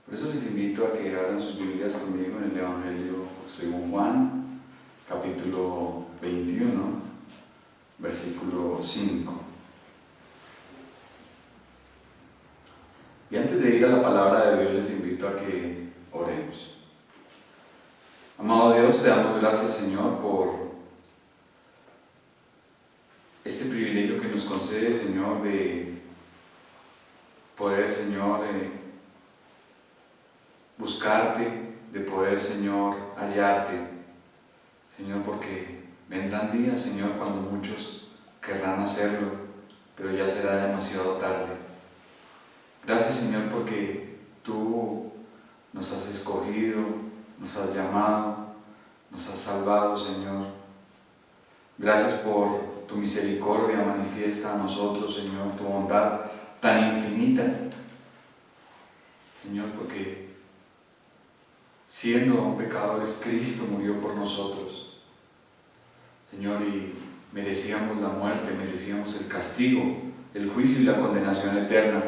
Por eso les invito a que abran sus Biblias conmigo en el Evangelio según Juan, capítulo 21, versículo 5. Y antes de ir a la palabra de Dios, les invito a que oremos. Amado Dios, te damos gracias, Señor, por este privilegio que nos concede, Señor, de poder, Señor, buscarte, de poder, Señor, hallarte, Señor, porque vendrán días, Señor, cuando muchos querrán hacerlo, pero ya será demasiado tarde. Gracias, Señor, porque tú nos has escogido, nos has llamado, nos has salvado, Señor. Gracias por tu misericordia manifiesta a nosotros, Señor, tu bondad tan infinita, Señor, porque siendo aún pecadores, Cristo murió por nosotros, Señor, y merecíamos la muerte, merecíamos el castigo, el juicio y la condenación eterna,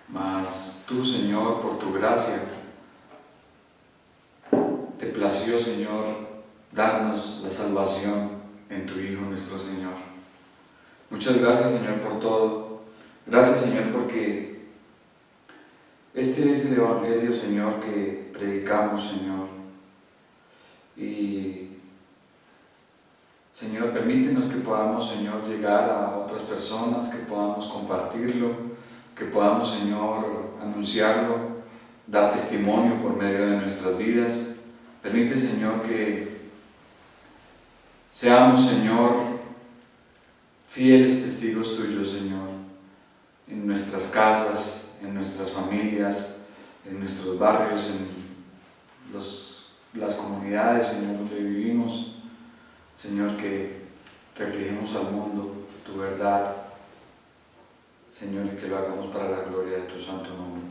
mas tú, Señor, por tu gracia, te plació, Señor, darnos la salvación en tu Hijo nuestro Señor. Muchas gracias, Señor, por todo. Gracias, Señor, porque este es el Evangelio, Señor, que predicamos, Señor. Y, Señor, permítenos que podamos, Señor, llegar a otras personas, que podamos compartirlo, que podamos, Señor, anunciarlo, dar testimonio por medio de nuestras vidas. Permite, Señor, que seamos, Señor, fieles testigos tuyos, Señor, en nuestras casas, en nuestras familias, en nuestros barrios, en las comunidades, Señor, donde vivimos. Señor, que reflejemos al mundo tu verdad, Señor, y que lo hagamos para la gloria de tu santo nombre.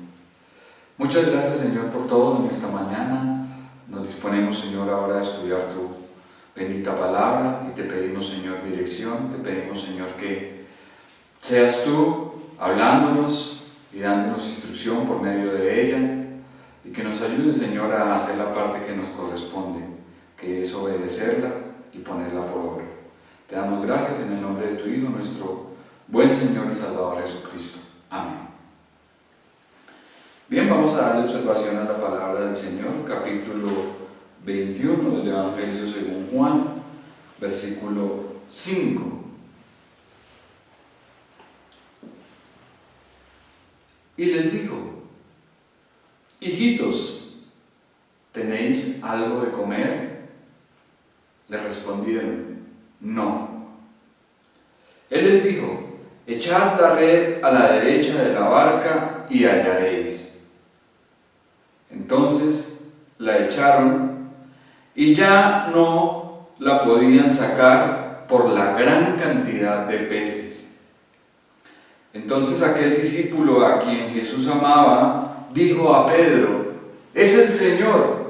Muchas gracias, Señor, por todo en esta mañana. Nos disponemos, Señor, ahora a estudiar tu bendita palabra y te pedimos, Señor, dirección. Te pedimos, Señor, que seas tú hablándonos y dándonos instrucción por medio de ella y que nos ayudes, Señor, a hacer la parte que nos corresponde, que es obedecerla y ponerla por obra. Te damos gracias en el nombre de tu Hijo, nuestro buen Señor y Salvador Jesucristo. Amén. Bien, vamos a darle observación a la palabra del Señor, capítulo 21 del Evangelio según Juan, versículo 5. Y les dijo: hijitos, ¿tenéis algo de comer? Le respondieron: no. Él les dijo: echad la red a la derecha de la barca y hallaréis. Entonces la echaron y ya no la podían sacar por la gran cantidad de peces. Entonces aquel discípulo a quien Jesús amaba dijo a Pedro: ¡es el Señor!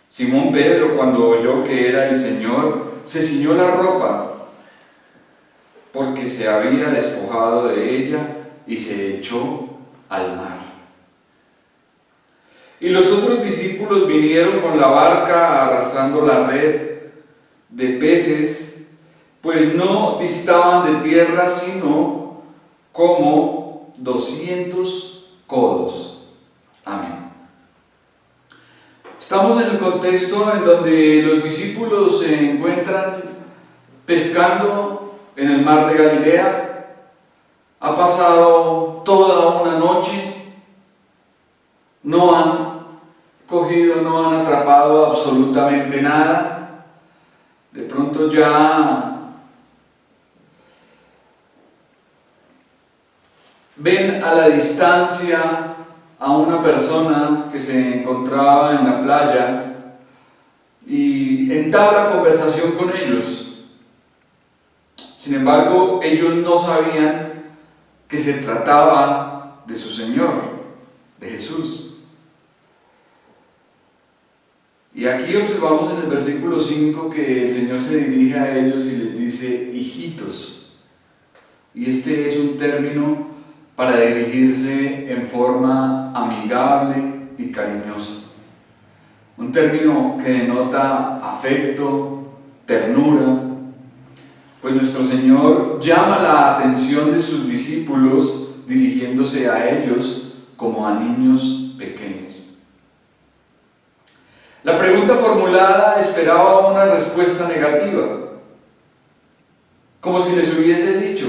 Simón Pedro, cuando oyó que era el Señor, se ciñó la ropa, porque se había despojado de ella, y se echó al mar. Y los otros discípulos vinieron con la barca arrastrando la red de peces, pues no distaban de tierra sino como 200 codos. Amén. Estamos en el contexto en donde los discípulos se encuentran pescando en el mar de Galilea. Ha pasado toda una noche, no han cogido, no han atrapado absolutamente nada. De pronto ya ven a la distancia a una persona que se encontraba en la playa y entabla conversación con ellos. Sin embargo, ellos no sabían que se trataba de su Señor, de Jesús. Y aquí observamos en el versículo 5 que el Señor se dirige a ellos y les dice: hijitos. Y este es un término para dirigirse en forma amigable y cariñosa. Un término que denota afecto, ternura, pues nuestro Señor llama la atención de sus discípulos dirigiéndose a ellos como a niños pequeños. La pregunta formulada esperaba una respuesta negativa, como si les hubiese dicho: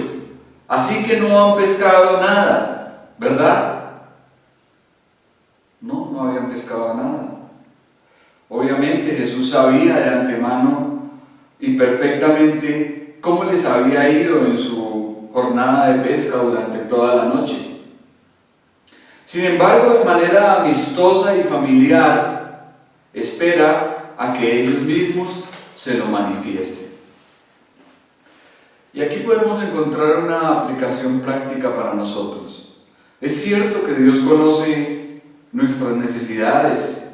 así que no han pescado nada, ¿verdad? No habían pescado nada. Obviamente Jesús sabía de antemano y perfectamente cómo les había ido en su jornada de pesca durante toda la noche. Sin embargo, de manera amistosa y familiar, espera a que ellos mismos se lo manifiesten. Y aquí podemos encontrar una aplicación práctica para nosotros. Es cierto que Dios conoce nuestras necesidades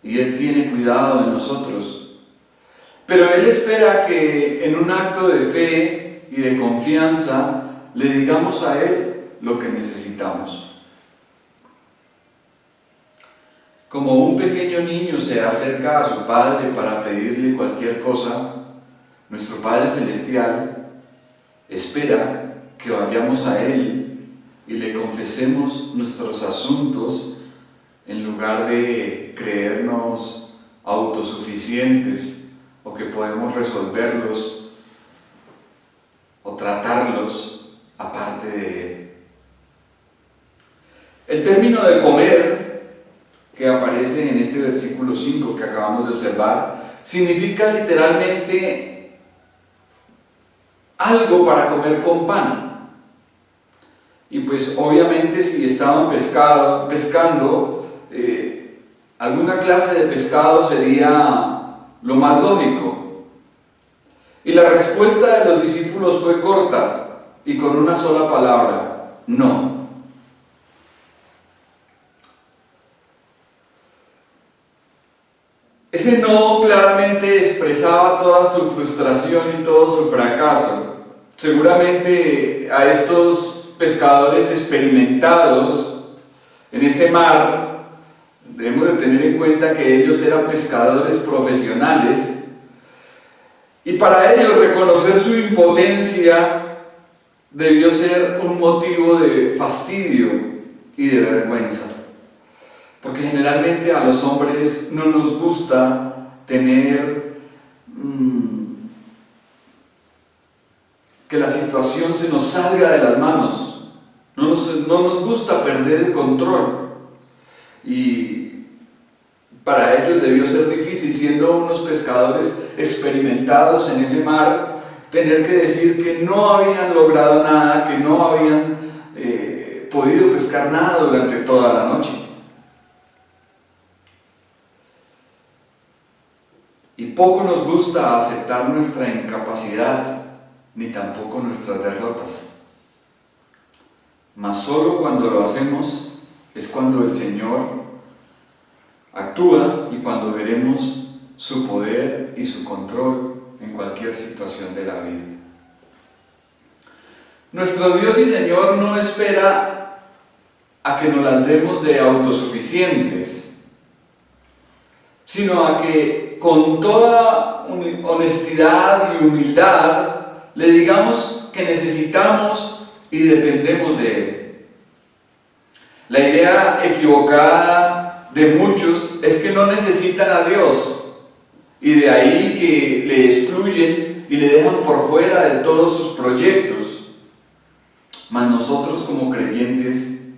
y Él tiene cuidado de nosotros, pero Él espera que en un acto de fe y de confianza le digamos a Él lo que necesitamos. Como un pequeño niño se acerca a su padre para pedirle cualquier cosa, nuestro Padre Celestial espera que vayamos a Él y le confesemos nuestros asuntos en lugar de creernos autosuficientes o que podemos resolverlos o tratarlos aparte de Él. El término de comer, que aparece en este versículo 5 que acabamos de observar, significa literalmente algo para comer con pan. Y pues obviamente si estaban pescando, alguna clase de pescado sería lo más lógico. Y la respuesta de los discípulos fue corta y con una sola palabra: no. Ese no claramente expresaba toda su frustración y todo su fracaso. Seguramente a estos pescadores experimentados en ese mar, debemos de tener en cuenta que ellos eran pescadores profesionales, y para ellos reconocer su impotencia debió ser un motivo de fastidio y de vergüenza. Porque generalmente a los hombres no nos gusta tener que la situación se nos salga de las manos. No nos gusta perder el control. Y para ellos debió ser difícil, siendo unos pescadores experimentados en ese mar, tener que decir que no habían logrado nada, que no habían podido pescar nada durante toda la noche. Y poco nos gusta aceptar nuestra incapacidad, ni tampoco nuestras derrotas. Mas solo cuando lo hacemos es cuando el Señor actúa y cuando veremos su poder y su control en cualquier situación de la vida. Nuestro Dios y Señor no espera a que nos las demos de autosuficientes, sino a que con toda honestidad y humildad le digamos que necesitamos y dependemos de Él. La idea equivocada de muchos es que no necesitan a Dios, y de ahí que le excluyen y le dejan por fuera de todos sus proyectos. Mas nosotros, como creyentes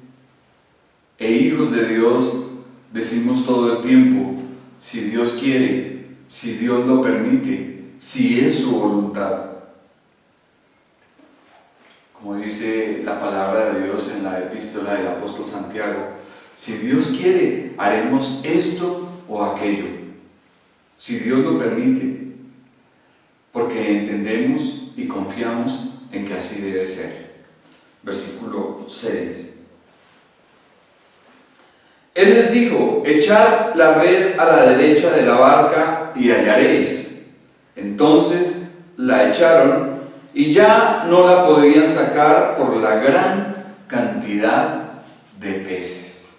e hijos de Dios, decimos todo el tiempo: si Dios quiere, si Dios lo permite, si es su voluntad. Como dice la palabra de Dios en la epístola del apóstol Santiago: si Dios quiere, haremos esto o aquello, si Dios lo permite, porque entendemos y confiamos en que así debe ser. Versículo 6. Él les dijo: echad la red a la derecha de la barca y hallaréis. Entonces la echaron y ya no la podían sacar por la gran cantidad de peces.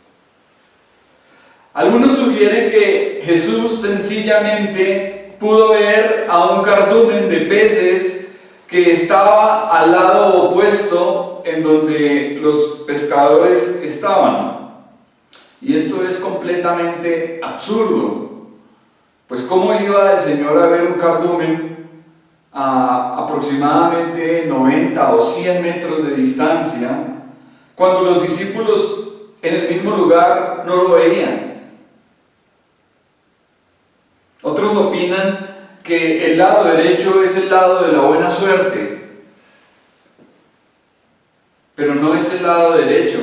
Algunos sugieren que Jesús sencillamente pudo ver a un cardumen de peces que estaba al lado opuesto en donde los pescadores estaban. Y esto es completamente absurdo, pues ¿cómo iba el Señor a ver un cardumen a aproximadamente 90 o 100 metros de distancia cuando los discípulos en el mismo lugar no lo veían? Otros opinan que el lado derecho es el lado de la buena suerte, pero no es el lado derecho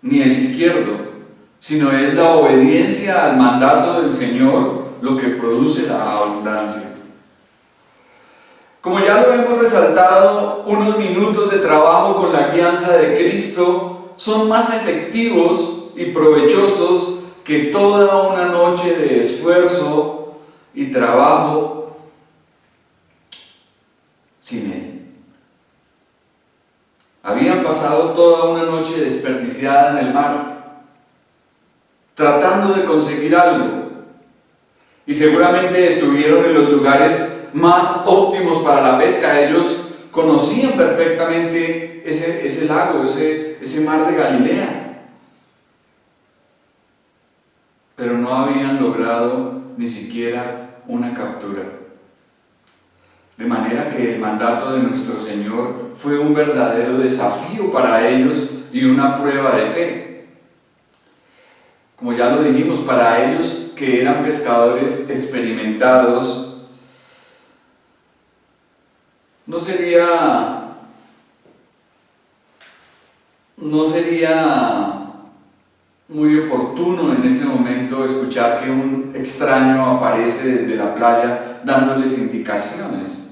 ni el izquierdo, sino es la obediencia al mandato del Señor lo que produce la abundancia. Como ya lo hemos resaltado, unos minutos de trabajo con la guianza de Cristo son más efectivos y provechosos que toda una noche de esfuerzo y trabajo sin Él. Habían pasado toda una noche desperdiciada en el mar, tratando de conseguir algo, y seguramente estuvieron en los lugares más óptimos para la pesca. Ellos conocían perfectamente ese lago, ese mar de Galilea, pero no habían logrado ni siquiera una captura. De manera que el mandato de nuestro Señor fue un verdadero desafío para ellos y una prueba de fe. Como ya lo dijimos, para ellos que eran pescadores experimentados, no sería muy oportuno en ese momento escuchar que un extraño aparece desde la playa dándoles indicaciones.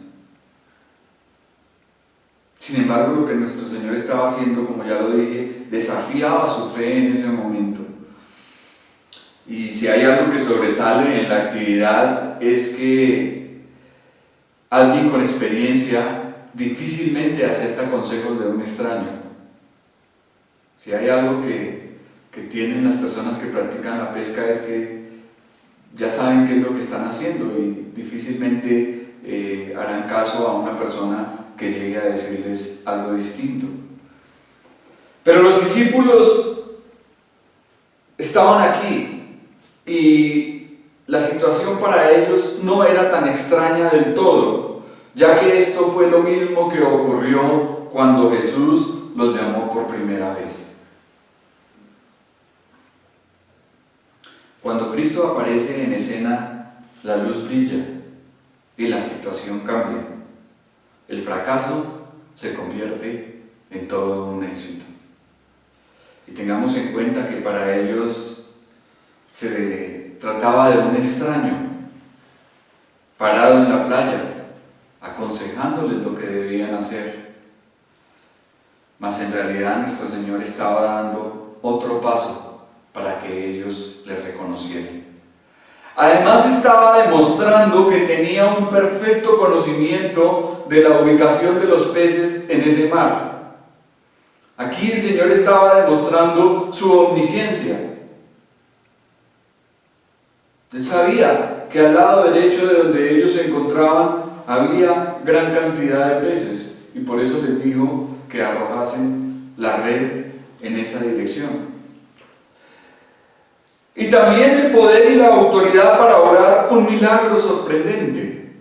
Sin embargo, lo que nuestro Señor estaba haciendo, como ya lo dije, desafiaba su fe en ese momento. Y si hay algo que sobresale en la actividad es que alguien con experiencia difícilmente acepta consejos de un extraño. Si hay algo que tienen las personas que practican la pesca es que ya saben qué es lo que están haciendo y difícilmente harán caso a una persona que llegue a decirles algo distinto. Pero los discípulos estaban aquí y la situación para ellos no era tan extraña del todo, ya que esto fue lo mismo que ocurrió cuando Jesús los llamó por primera vez. Cuando Cristo aparece en escena, la luz brilla y la situación cambia. El fracaso se convierte en todo un éxito. Y tengamos en cuenta que para ellos se trataba de un extraño parado en la playa, aconsejándoles lo que debían hacer. Mas en realidad nuestro Señor estaba dando otro paso para que ellos le reconocieran. Además estaba demostrando que tenía un perfecto conocimiento de la ubicación de los peces en ese mar. Aquí el Señor estaba demostrando su omnisciencia. Él sabía que al lado derecho de donde ellos se encontraban había gran cantidad de peces y por eso les dijo que arrojasen la red en esa dirección. Y también el poder y la autoridad para obrar un milagro sorprendente,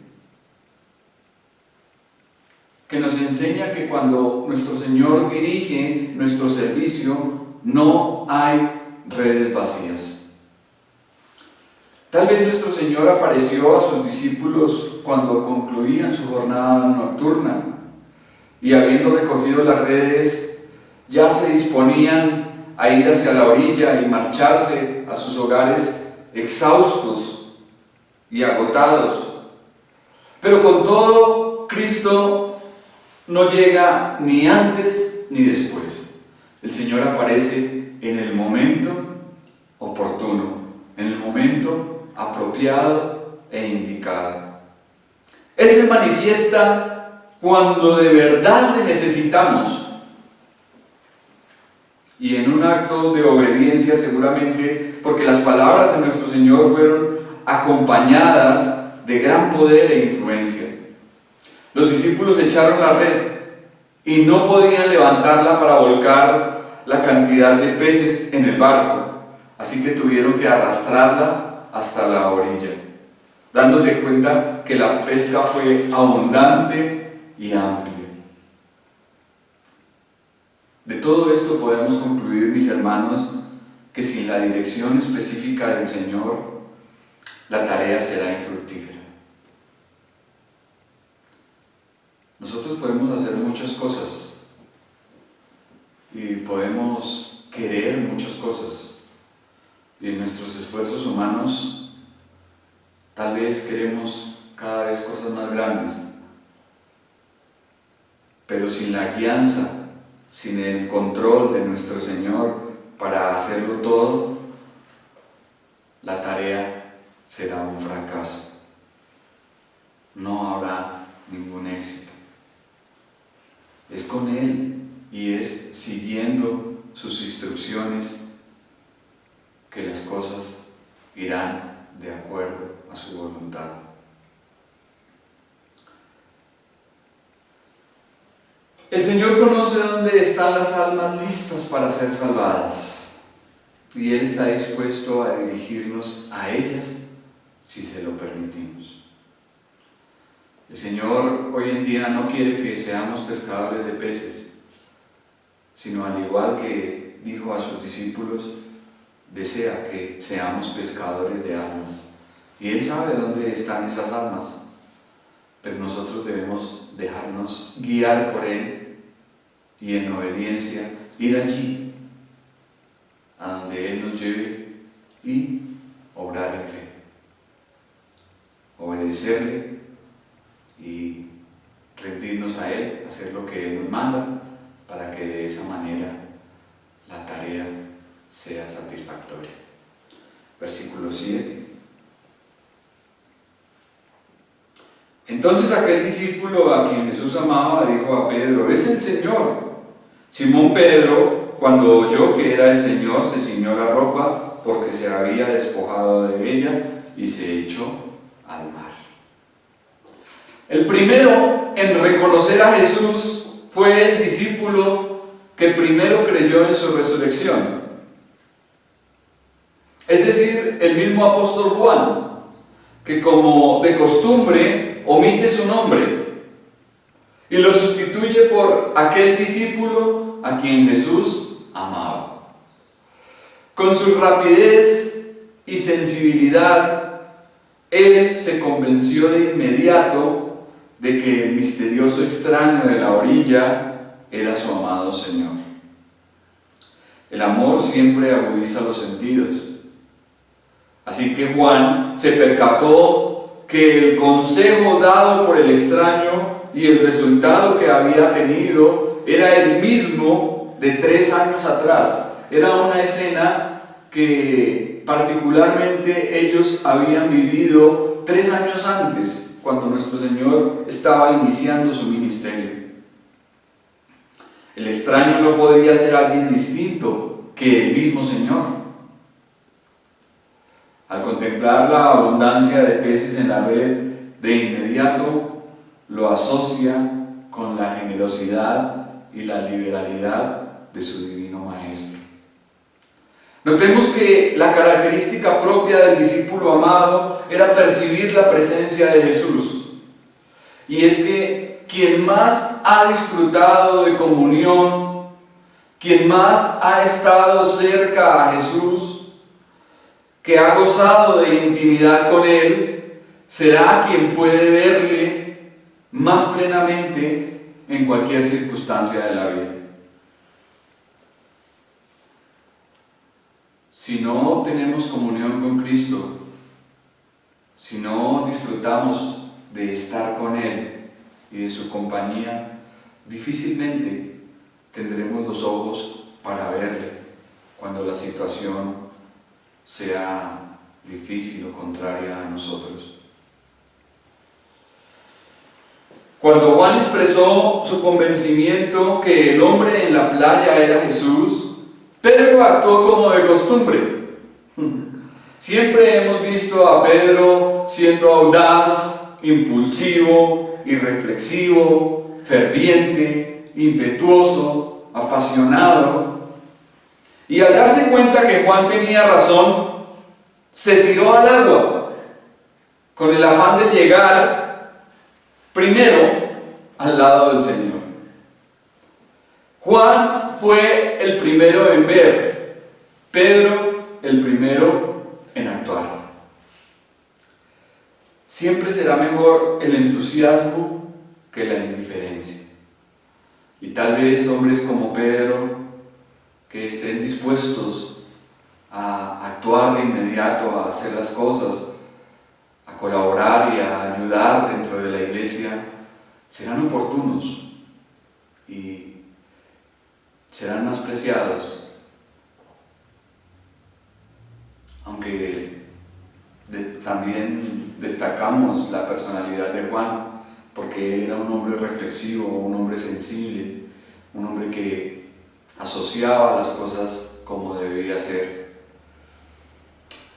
que nos enseña que cuando nuestro Señor dirige nuestro servicio, no hay redes vacías. Tal vez nuestro Señor apareció a sus discípulos cuando concluían su jornada nocturna y habiendo recogido las redes, ya se disponían a ir hacia la orilla y marcharse a sus hogares exhaustos y agotados. Pero con todo, Cristo no llega ni antes ni después. El Señor aparece en el momento oportuno, en el momento apropiado e indicado. Él se manifiesta cuando de verdad le necesitamos. y en un acto de obediencia seguramente, porque las palabras de nuestro Señor fueron acompañadas de gran poder e influencia. Los discípulos echaron la red y no podían levantarla para volcar la cantidad de peces en el barco, así que tuvieron que arrastrarla hasta la orilla, dándose cuenta que la pesca fue abundante y amplia. De todo esto podemos concluir, mis hermanos, que sin la dirección específica del Señor, la tarea será infructífera. Nosotros podemos hacer muchas cosas y podemos querer muchas cosas, y en nuestros esfuerzos humanos tal vez queremos cada vez cosas más grandes, pero sin la guianza, sin el control de nuestro Señor para hacerlo todo, la tarea será un fracaso. No habrá ningún éxito. Es con Él y es siguiendo sus instrucciones que las cosas irán de acuerdo a su voluntad. El Señor conoce dónde están las almas listas para ser salvadas, y Él está dispuesto a dirigirnos a ellas si se lo permitimos. El Señor hoy en día no quiere que seamos pescadores de peces, sino al igual que dijo a sus discípulos, desea que seamos pescadores de almas. Y Él sabe dónde están esas almas, pero nosotros debemos dejarnos guiar por Él y en obediencia ir allí a donde Él nos lleve y obrar en fe, obedecerle y rendirnos a Él, hacer lo que Él nos manda, para que de esa manera la tarea sea satisfactoria. Versículo 7. Entonces aquel discípulo a quien Jesús amaba dijo a Pedro: es el Señor. Simón Pedro, cuando oyó que era el Señor, se ciñó la ropa porque se había despojado de ella y se echó al mar. El primero en reconocer a Jesús fue el discípulo que primero creyó en su resurrección. Es decir, el mismo apóstol Juan, que como de costumbre omite su nombre y lo sustituye por aquel discípulo a quien Jesús amaba. Con su rapidez y sensibilidad, él se convenció de inmediato de que el misterioso extraño de la orilla era su amado Señor. El amor siempre agudiza los sentidos. Así que Juan se percató que el consejo dado por el extraño y el resultado que había tenido era el mismo de 3 años atrás. Era una escena que particularmente ellos habían vivido 3 años antes, cuando nuestro Señor estaba iniciando su ministerio. El extraño no podría ser alguien distinto que el mismo Señor. Al contemplar la abundancia de peces en la red, de inmediato lo asocia con la generosidad y la liberalidad de su divino Maestro. Notemos que la característica propia del discípulo amado era percibir la presencia de Jesús. Y es que quien más ha disfrutado de comunión, quien más ha estado cerca a Jesús, que ha gozado de intimidad con Él, será quien puede verle más plenamente en cualquier circunstancia de la vida. Si no tenemos comunión con Cristo, si no disfrutamos de estar con Él y de su compañía, difícilmente tendremos los ojos para verle cuando la situación sea difícil o contraria a nosotros. Cuando Juan expresó su convencimiento que el hombre en la playa era Jesús, Pedro actuó como de costumbre. Siempre hemos visto a Pedro siendo audaz, impulsivo, irreflexivo, ferviente, impetuoso, apasionado. Y al darse cuenta que Juan tenía razón, se tiró al agua con el afán de llegar primero al lado del Señor. Juan fue el primero en ver, Pedro el primero en actuar. Siempre será mejor el entusiasmo que la indiferencia. Y tal vez hombres como Pedro, que estén dispuestos a actuar de inmediato, a hacer las cosas, a colaborar y a ayudar dentro de la iglesia, serán oportunos y serán más preciados. Aunque también destacamos la personalidad de Juan, porque era un hombre reflexivo, un hombre sensible, un hombre que asociaba las cosas como debía ser.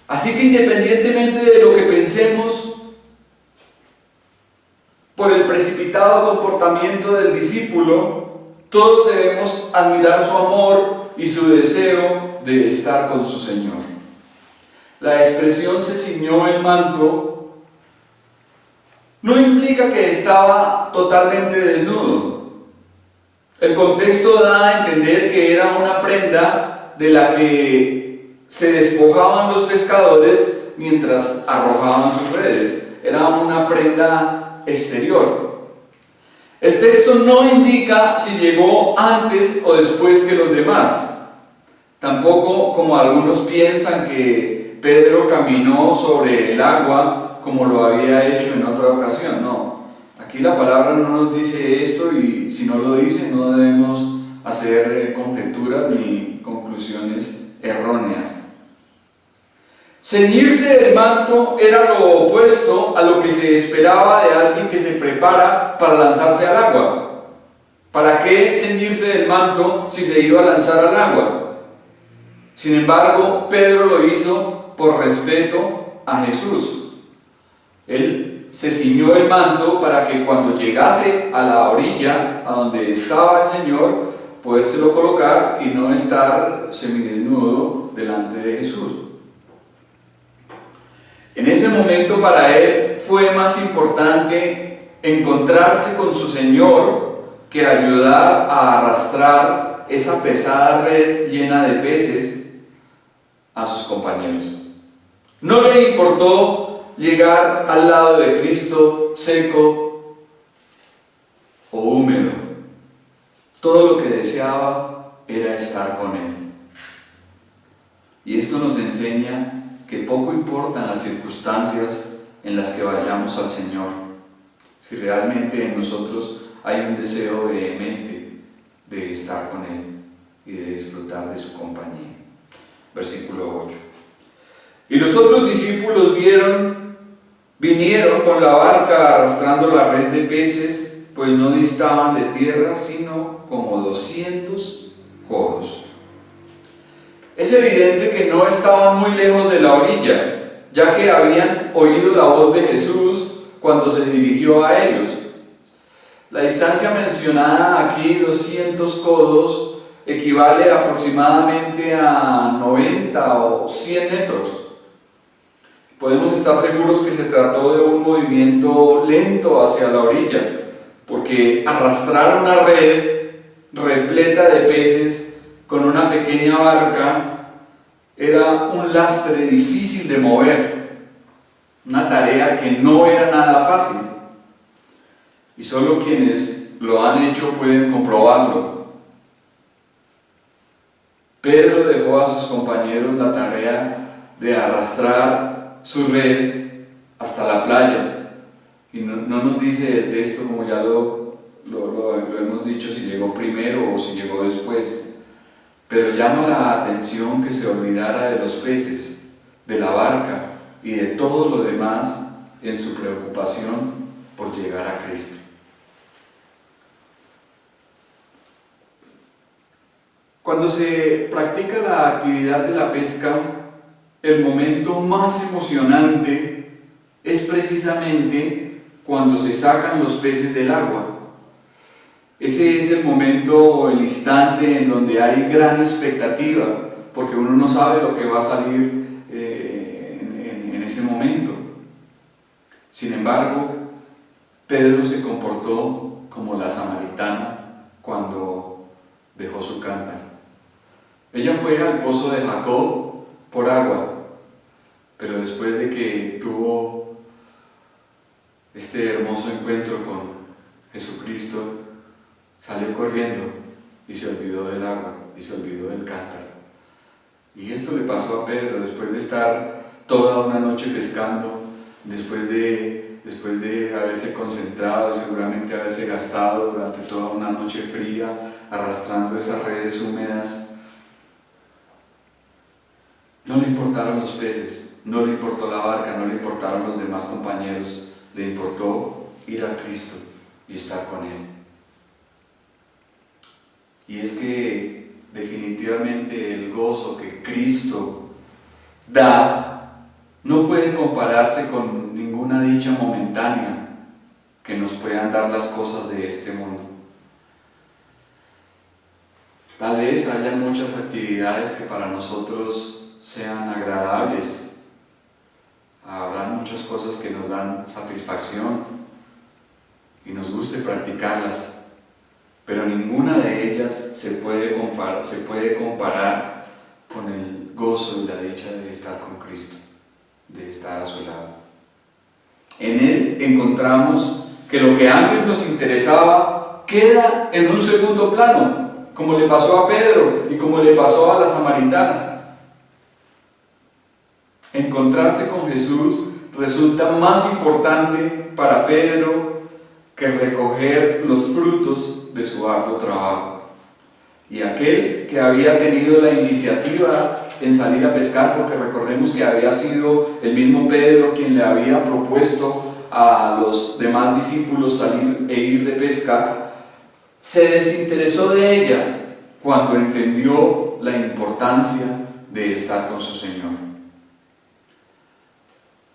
Así que independientemente de lo que pensemos por el precipitado comportamiento del discípulo, todos debemos admirar su amor y su deseo de estar con su Señor. La expresión "se ciñó el manto" no implica que estaba totalmente desnudo. El contexto da a entender que era una prenda de la que se despojaban los pescadores mientras arrojaban sus redes. Era una prenda exterior. El texto no indica si llegó antes o después que los demás. Tampoco, como algunos piensan, que Pedro caminó sobre el agua como lo había hecho en otra ocasión. No, aquí la palabra no nos dice esto, y si no lo dice no debemos hacer conjeturas ni conclusiones erróneas. Ceñirse del manto era lo opuesto a lo que se esperaba de alguien que se prepara para lanzarse al agua. ¿Para qué ceñirse del manto si se iba a lanzar al agua? Sin embargo, Pedro lo hizo por respeto a Jesús. Él se ciñó el manto para que cuando llegase a la orilla, a donde estaba el Señor, podérselo colocar y no estar semidesnudo delante de Jesús. En ese momento para él fue más importante encontrarse con su Señor que ayudar a arrastrar esa pesada red llena de peces a sus compañeros. No le importó llegar al lado de Cristo seco o húmedo. Todo lo que deseaba era estar con Él. Y esto nos enseña que poco importan las circunstancias en las que vayamos al Señor, si realmente en nosotros hay un deseo vehemente de estar con Él y de disfrutar de su compañía. Versículo 8. Y los otros discípulos vinieron con la barca arrastrando la red de peces, pues no distaban de tierra sino como 200 codos. Es evidente que no estaban muy lejos de la orilla, ya que habían oído la voz de Jesús cuando se dirigió a ellos. La distancia mencionada aquí, 200 codos, equivale aproximadamente a 90 o 100 metros. Podemos estar seguros que se trató de un movimiento lento hacia la orilla, porque arrastrar una red repleta de peces con una pequeña barca era un lastre difícil de mover, una tarea que no era nada fácil, y solo quienes lo han hecho pueden comprobarlo. Pedro dejó a sus compañeros la tarea de arrastrar su red hasta la playa, y no nos dice el texto, como ya lo hemos dicho, si llegó primero o si llegó después. Pero llama la atención que se olvidara de los peces, de la barca y de todo lo demás en su preocupación por llegar a Cristo. Cuando se practica la actividad de la pesca, el momento más emocionante es precisamente cuando se sacan los peces del agua. Ese es el momento, el instante en donde hay gran expectativa, porque uno no sabe lo que va a salir en ese momento. Sin embargo, Pedro se comportó como la samaritana cuando dejó su cántaro. Ella fue al pozo de Jacob por agua, pero después de que tuvo este hermoso encuentro con Jesucristo, salió corriendo y se olvidó del agua y se olvidó del cántaro. Y esto le pasó a Pedro después de estar toda una noche pescando, después de haberse concentrado y seguramente haberse gastado durante toda una noche fría arrastrando esas redes húmedas. No le importaron los peces, no le importó la barca, no le importaron los demás compañeros, le importó ir a Cristo y estar con Él. Y es que definitivamente el gozo que Cristo da no puede compararse con ninguna dicha momentánea que nos puedan dar las cosas de este mundo. Tal vez haya muchas actividades que para nosotros sean agradables, habrá muchas cosas que nos dan satisfacción y nos guste practicarlas, pero ninguna de ellas se puede comparar con el gozo y la dicha de estar con Cristo, de estar a su lado. En Él encontramos que lo que antes nos interesaba queda en un segundo plano, como le pasó a Pedro y como le pasó a la samaritana. Encontrarse con Jesús resulta más importante para Pedro que recoger los frutos de su arduo trabajo. Y aquel que había tenido la iniciativa en salir a pescar, porque recordemos que había sido el mismo Pedro quien le había propuesto a los demás discípulos salir e ir de pesca, se desinteresó de ella cuando entendió la importancia de estar con su Señor.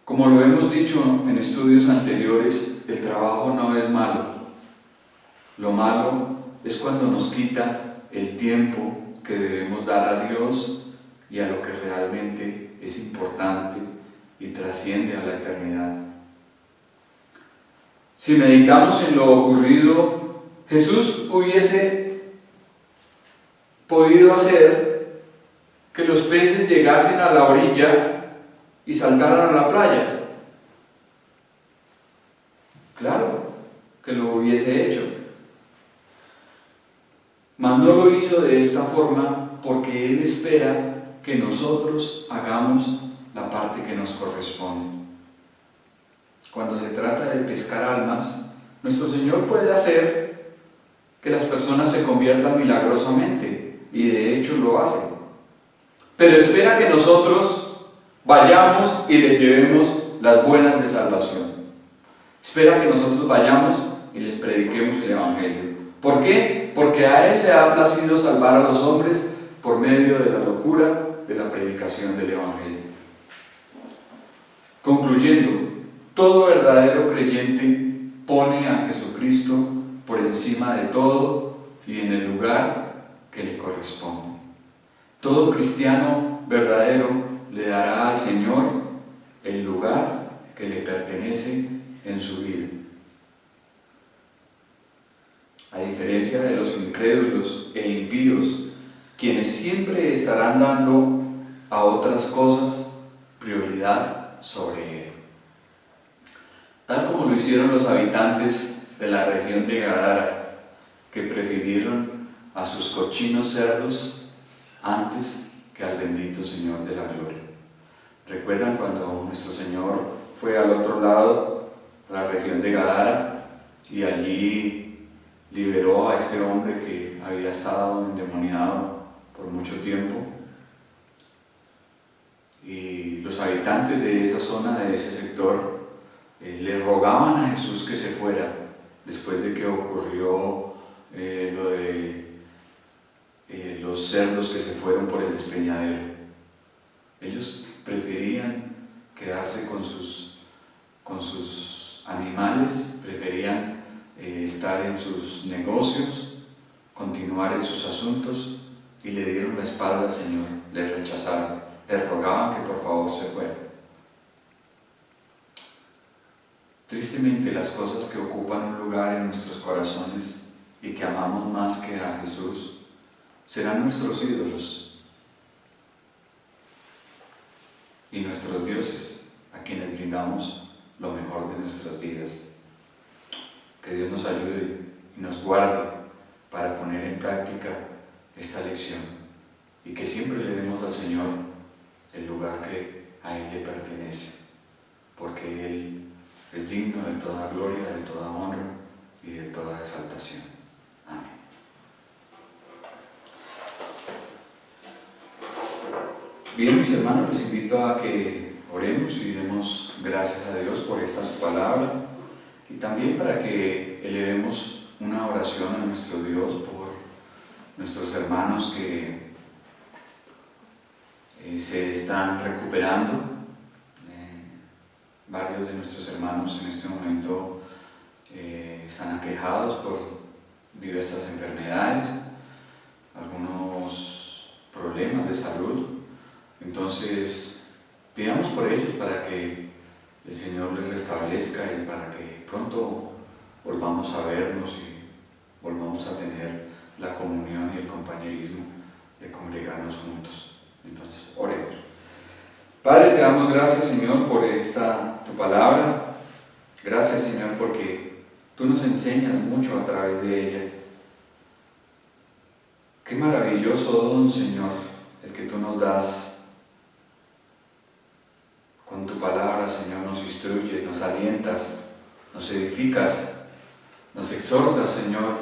Como lo hemos dicho en estudios anteriores, el trabajo no es malo. Lo malo es cuando nos quita el tiempo que debemos dar a Dios y a lo que realmente es importante y trasciende a la eternidad. Si meditamos en lo ocurrido, Jesús hubiese podido hacer que los peces llegasen a la orilla y saltaran a la playa. Claro que lo hubiese hecho, mas no lo hizo de esta forma porque Él espera que nosotros hagamos la parte que nos corresponde. Cuando se trata de pescar almas, nuestro Señor puede hacer que las personas se conviertan milagrosamente, y de hecho lo hace, pero espera que nosotros vayamos y les llevemos las buenas de salvación. Espera que nosotros vayamos y les prediquemos el Evangelio. ¿Por qué? Porque a Él le ha placido salvar a los hombres por medio de la locura de la predicación del Evangelio. Concluyendo, todo verdadero creyente pone a Jesucristo por encima de todo y en el lugar que le corresponde. Todo cristiano verdadero le dará al Señor el lugar que le pertenece en su vida. A diferencia de los incrédulos e impíos, quienes siempre estarán dando a otras cosas prioridad sobre Él. Tal como lo hicieron los habitantes de la región de Gadara, que prefirieron a sus cochinos cerdos antes que al bendito Señor de la gloria. ¿Recuerdan cuando nuestro Señor fue al otro lado, a la región de Gadara, y allí liberó a este hombre que había estado endemoniado por mucho tiempo? Y los habitantes de esa zona, de ese sector, le rogaban a Jesús que se fuera después de que ocurrió lo los cerdos que se fueron por el despeñadero. Ellos preferían quedarse con sus animales, preferían estar en sus negocios, continuar en sus asuntos, y le dieron la espalda al Señor, les rechazaron, les rogaban que por favor se fueran. Tristemente, las cosas que ocupan un lugar en nuestros corazones y que amamos más que a Jesús serán nuestros ídolos y nuestros dioses, a quienes brindamos lo mejor de nuestras vidas. Que Dios nos ayude y nos guarde para poner en práctica esta lección, y que siempre le demos al Señor el lugar que a Él le pertenece, porque Él es digno de toda gloria, de toda honra y de toda exaltación. Amén. Bien, mis hermanos, les invito a que oremos y demos gracias a Dios por esta su palabra, y también para que elevemos una oración a nuestro Dios por nuestros hermanos que se están recuperando. Varios de nuestros hermanos en este momento están aquejados por diversas enfermedades, algunos problemas de salud. Entonces, pidamos por ellos para que el Señor les restablezca y para que pronto volvamos a vernos y volvamos a tener la comunión y el compañerismo de congregarnos juntos. Entonces, oremos. Padre, te damos gracias, Señor, por esta tu palabra. Gracias, Señor, porque tú nos enseñas mucho a través de ella. Qué maravilloso don, Señor, el que tú nos das. Con tu palabra, Señor, nos instruyes, nos alientas, nos edificas, nos exhortas, Señor,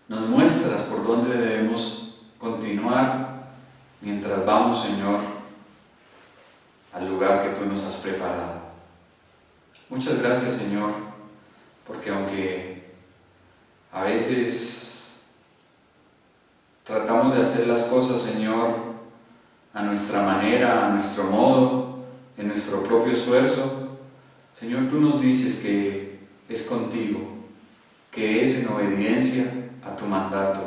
nos muestras por dónde debemos continuar mientras vamos, Señor, al lugar que tú nos has preparado. Muchas gracias, Señor, porque aunque a veces tratamos de hacer las cosas, Señor, a nuestra manera, a nuestro modo, en nuestro propio esfuerzo, Señor, tú nos dices que es contigo, que es en obediencia a tu mandato,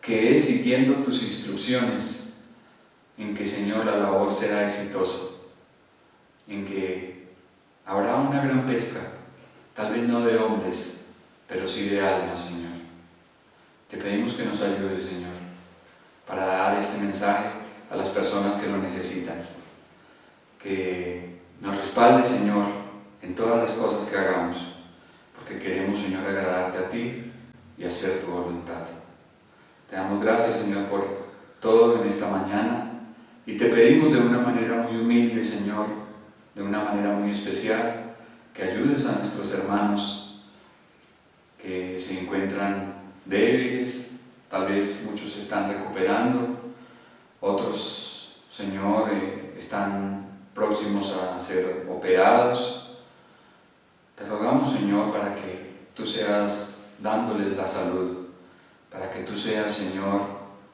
que es siguiendo tus instrucciones, en que, Señor, la labor será exitosa, en que habrá una gran pesca, tal vez no de hombres, pero sí de almas, Señor. Te pedimos que nos ayudes, Señor, para dar este mensaje a las personas que lo necesitan, que nos respalde, Señor, en todas las cosas que hagamos, porque queremos, Señor, agradarte a ti y hacer tu voluntad. Te damos gracias, Señor, por todo en esta mañana, y te pedimos de una manera muy humilde, Señor, de una manera muy especial, que ayudes a nuestros hermanos que se encuentran débiles, tal vez muchos se están recuperando, otros, Señor, están próximos a ser operados. Te rogamos, Señor, para que tú seas dándoles la salud, para que tú seas, Señor,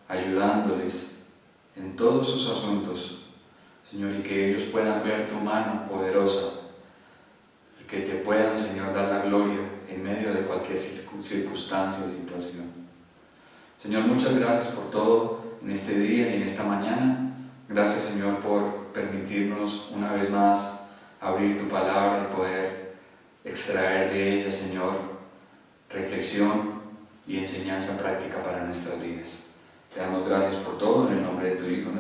ayudándoles en todos sus asuntos, Señor, y que ellos puedan ver tu mano poderosa y que te puedan, Señor, dar la gloria en medio de cualquier circunstancia o situación. Señor, muchas gracias por todo en este día y en esta mañana. Gracias, Señor, por permitirnos una vez más abrir tu palabra y poder extraer de ella, Señor, reflexión y enseñanza práctica para nuestras vidas. Te damos gracias por todo en el nombre de tu Hijo,